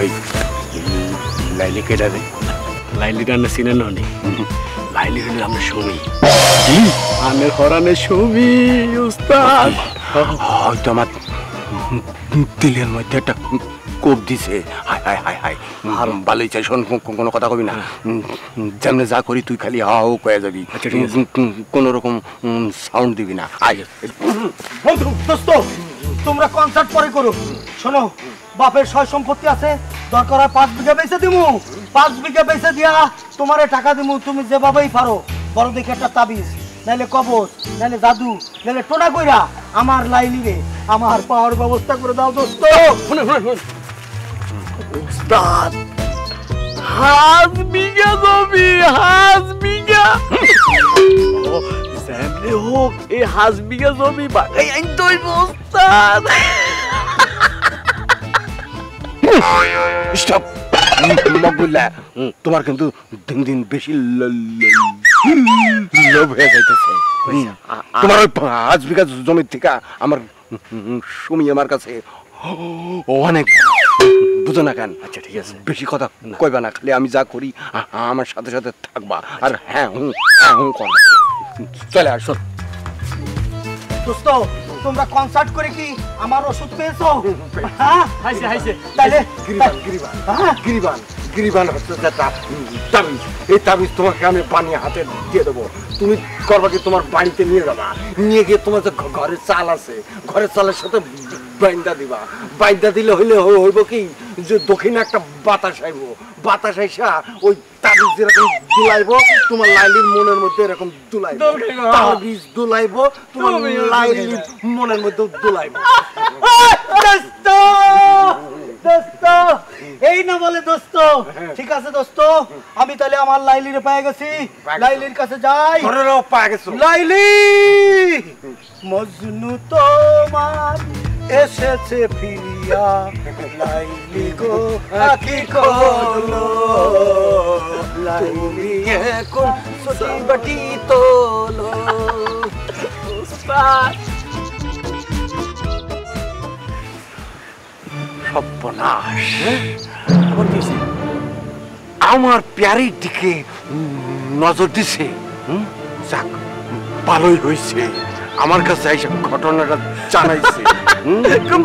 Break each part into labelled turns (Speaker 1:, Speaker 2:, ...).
Speaker 1: এই লাইলি কেডা রে? লাইলিটা না চিনেন নি? লাইলি হলো আমরা সুমি। আনের হরানের সুমি উস্তাদ। হয়তো আমার দিলের মধ্যে একটা কোপ দিছে। হাই হাই হাই হাই আর ভালোই চাই, শোন কোনো কথা কবি না, যেমন যা করি তুই খালি হাও কয়ে যাবি, কোনো রকম সাউন্ড দিবি না।
Speaker 2: বন্ধু দোস্ত তোমরা কনসার্ট পরে করো। শোনো বাপের সয় সম্পত্তি আছে, দরকার হয় 5 বিঘা বেচে দিমু, 5 বিঘা বেচে দিয়া তোমারে টাকা দিমু, তুমি যেভাবেই পারো বড় দেখে একটা তাবিজ, নাইলে কবজ, নাইলে জাদু, নাইলে টোনা কইরা আমার লাইলি রে আমার পাওয়ার ব্যবস্থা করে দাও দোস্ত।
Speaker 1: উস্তাদ হাজ বিঘা জমি, হাজ বিঘা যেমনি হোক এই হাজ বিঘা জমি বাগাই আনতে হইব উস্তাদ।
Speaker 3: স্টপ মকবুল্লাহ, তোমার কিন্তু দিন দিন বেশি লোভ হয়ে যাইতেছে। তোমার ওই 5 বিঘা জমির থেকে আমার সুমি আমার কাছে অনেক, বুঝো না কেন?
Speaker 1: আচ্ছা ঠিক আছে,
Speaker 3: বেশি কথা কইবা না, খালি আমি যা করি আমার সাথে সাথে থাকবা আর হ্যাঁ হুঁ করবা। চলে আসো
Speaker 2: দোস্ত তোমরা কনসার্ট করে কি আমার ওষুধ পেয়েছো? হ্যাঁ
Speaker 1: হাইছে হাইছে।
Speaker 2: তাইলে
Speaker 3: গিরিবান হচ্ছে যেটা তাবিজ, এই তাবিজ তোমাকে আমি বানিয়ে হাতে দিয়ে দেবো। তুমি করবা কি, তোমার বাড়িতে নিয়ে যাবা, নিয়ে গিয়ে তোমার যে ঘরের চাল আছে, ঘরের চালের সাথে বাইন্দা দিবা। বাইন্দা দিলে হইব কি যে দক্ষিণে একটা বাতাস আইব, বাতাস আইসা ওই তাবিজ যেরকম দুলাইব তোমার লাইলির মনের মধ্যে এরকম দুলাইব, তাবিজ দুলাইব তোমার লাইলির মনের মধ্যে দুলাইব।
Speaker 2: দোস্ত এই না বলে দোস্ত। ঠিক আছে দোস্ত, আমি তাহলে আমার লাইলিরে পেয়ে গেছি, লাইলির কাছে যাই। লাইলি মজনু তোমার এসেছে ফিরিয়া, লাইলি গো আকি করলো, লাইলি এখন সতি বাটি তোলো।
Speaker 3: সর্বনাশ, আমার প্যারির দিকে নজর দিছে। যাক ভালোই হয়েছে, আমার কাছে এইসব ঘটনাটা জানাইছে।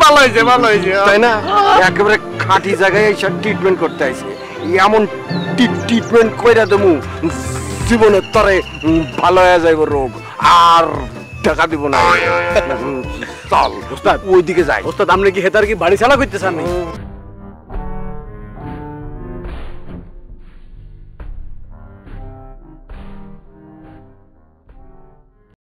Speaker 1: ভালো হয়েছে ভালো হয়েছে,
Speaker 3: তাই না? একেবারে খাঁটি জায়গায় এইসব ট্রিটমেন্ট করতে আইছে। এমন ট্রিটমেন্ট কইরা দেবো জীবনে তরে ভালো হয়ে যাইব রোগ, আর টাকা দিব না। চল ওস্তাদ ওইদিকে যাই।
Speaker 1: ওস্তাদ আপনি কি হেতার কি বাড়ি চালা করতে চান?